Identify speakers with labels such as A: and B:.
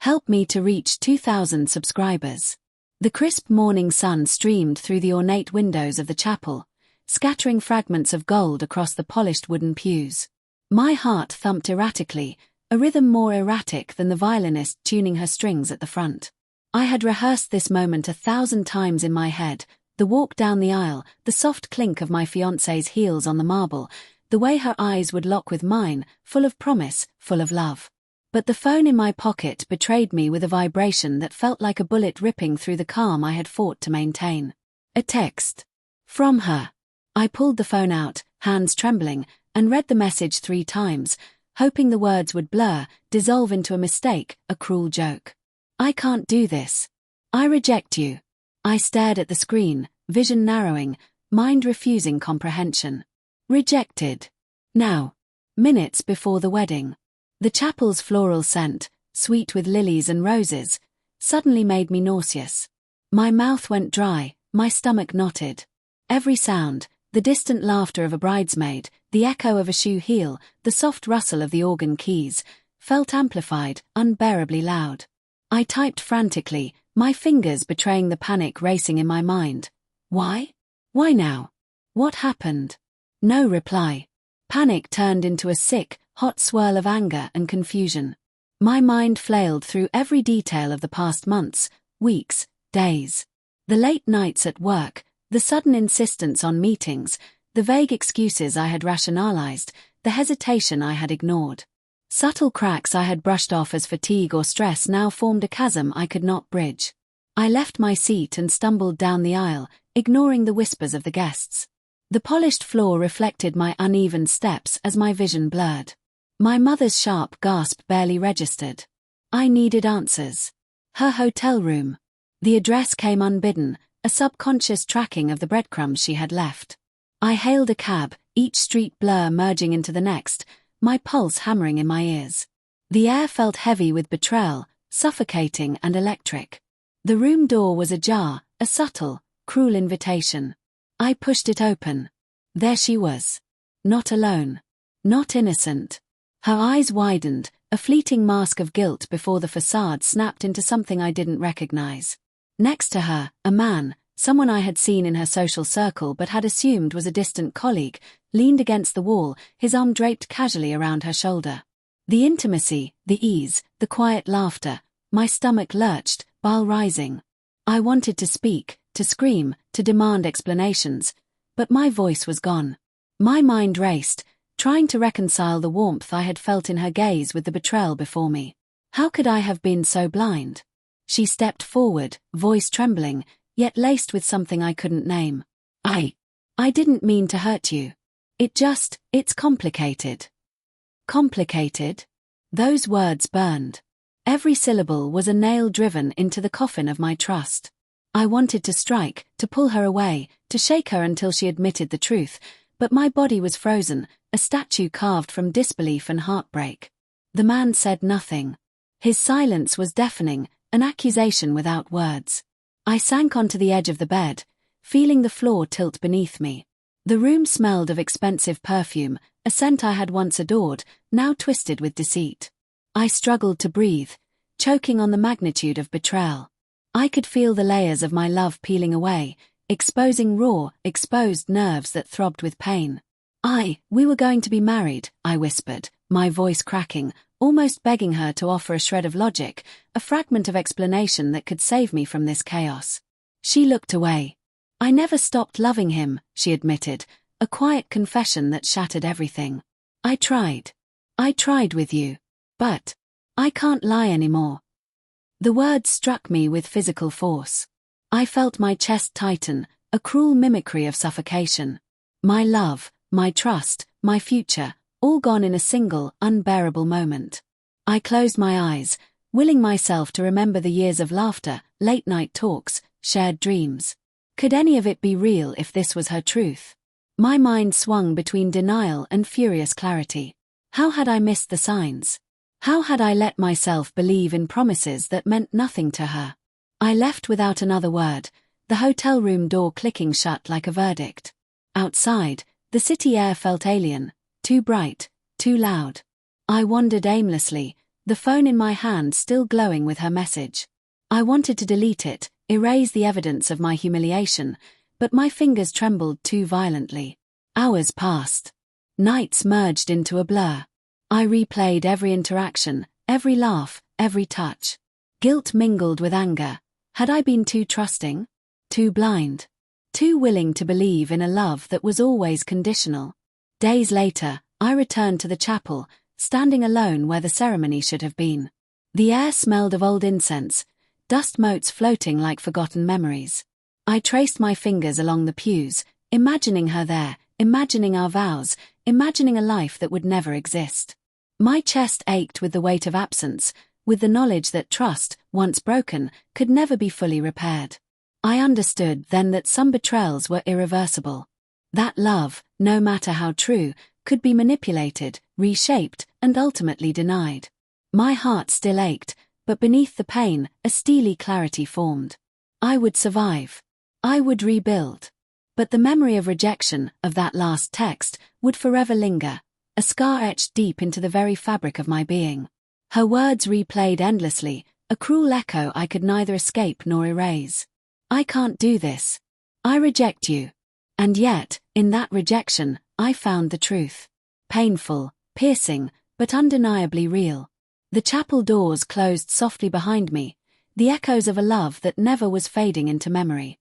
A: Help me to reach 2,000 subscribers. The crisp morning sun streamed through the ornate windows of the chapel, scattering fragments of gold across the polished wooden pews. My heart thumped erratically, a rhythm more erratic than the violinist tuning her strings at the front. I had rehearsed this moment 1,000 times in my head, the walk down the aisle, the soft clink of my fiancé's heels on the marble, the way her eyes would lock with mine, full of promise, full of love. But the phone in my pocket betrayed me with a vibration that felt like a bullet ripping through the calm I had fought to maintain. A text. From her. I pulled the phone out, hands trembling, and read the message 3 times, hoping the words would blur, dissolve into a mistake, a cruel joke. I can't do this. I reject you. I stared at the screen, vision narrowing, mind refusing comprehension. Rejected. Now. Minutes before the wedding. The chapel's floral scent, sweet with lilies and roses, suddenly made me nauseous. My mouth went dry, my stomach knotted. Every sound, the distant laughter of a bridesmaid, the echo of a shoe heel, the soft rustle of the organ keys, felt amplified, unbearably loud. I typed frantically, my fingers betraying the panic racing in my mind. Why? Why now? What happened? No reply. Panic turned into a sick, hot swirl of anger and confusion. My mind flailed through every detail of the past months, weeks, days. The late nights at work, the sudden insistence on meetings, the vague excuses I had rationalized, the hesitation I had ignored. Subtle cracks I had brushed off as fatigue or stress now formed a chasm I could not bridge. I left my seat and stumbled down the aisle, ignoring the whispers of the guests. The polished floor reflected my uneven steps as my vision blurred. My mother's sharp gasp barely registered. I needed answers. Her hotel room. The address came unbidden, a subconscious tracking of the breadcrumbs she had left. I hailed a cab, each street blur merging into the next, my pulse hammering in my ears. The air felt heavy with betrayal, suffocating and electric. The room door was ajar, a subtle, cruel invitation. I pushed it open. There she was. Not alone. Not innocent. Her eyes widened, a fleeting mask of guilt before the facade snapped into something I didn't recognize. Next to her, a man, someone I had seen in her social circle but had assumed was a distant colleague, leaned against the wall, his arm draped casually around her shoulder. The intimacy, the ease, the quiet laughter, my stomach lurched, bile rising. I wanted to speak, to scream, to demand explanations, but my voice was gone. My mind raced, trying to reconcile the warmth I had felt in her gaze with the betrayal before me. How could I have been so blind? She stepped forward, voice trembling, yet laced with something I couldn't name. I didn't mean to hurt you. It's complicated. Complicated? Those words burned. Every syllable was a nail driven into the coffin of my trust. I wanted to strike, to pull her away, to shake her until she admitted the truth, but my body was frozen, a statue carved from disbelief and heartbreak. The man said nothing. His silence was deafening, an accusation without words. I sank onto the edge of the bed, feeling the floor tilt beneath me. The room smelled of expensive perfume, a scent I had once adored, now twisted with deceit. I struggled to breathe, choking on the magnitude of betrayal. I could feel the layers of my love peeling away, exposing raw, exposed nerves that throbbed with pain. We were going to be married, I whispered, my voice cracking, almost begging her to offer a shred of logic, a fragment of explanation that could save me from this chaos. She looked away. I never stopped loving him, she admitted, a quiet confession that shattered everything. I tried with you. But I can't lie anymore. The words struck me with physical force. I felt my chest tighten, a cruel mimicry of suffocation. My love, my trust, my future, all gone in a single, unbearable moment. I closed my eyes, willing myself to remember the years of laughter, late-night talks, shared dreams. Could any of it be real if this was her truth? My mind swung between denial and furious clarity. How had I missed the signs? How had I let myself believe in promises that meant nothing to her? I left without another word, the hotel room door clicking shut like a verdict. Outside, the city air felt alien, too bright, too loud. I wandered aimlessly, the phone in my hand still glowing with her message. I wanted to delete it, erase the evidence of my humiliation, but my fingers trembled too violently. Hours passed. Nights merged into a blur. I replayed every interaction, every laugh, every touch. Guilt mingled with anger. Had I been too trusting? Too blind? Too willing to believe in a love that was always conditional? Days later, I returned to the chapel, standing alone where the ceremony should have been. The air smelled of old incense, dust motes floating like forgotten memories. I traced my fingers along the pews, imagining her there, imagining our vows, imagining a life that would never exist. My chest ached with the weight of absence, with the knowledge that trust, once broken, could never be fully repaired. I understood then that some betrayals were irreversible. That love, no matter how true, could be manipulated, reshaped, and ultimately denied. My heart still ached, but beneath the pain, a steely clarity formed. I would survive. I would rebuild. But the memory of rejection, of that last text, would forever linger, a scar etched deep into the very fabric of my being. Her words replayed endlessly, a cruel echo I could neither escape nor erase. I can't do this. I reject you. And yet, in that rejection, I found the truth. Painful, piercing, but undeniably real. The chapel doors closed softly behind me, the echoes of a love that never was fading into memory.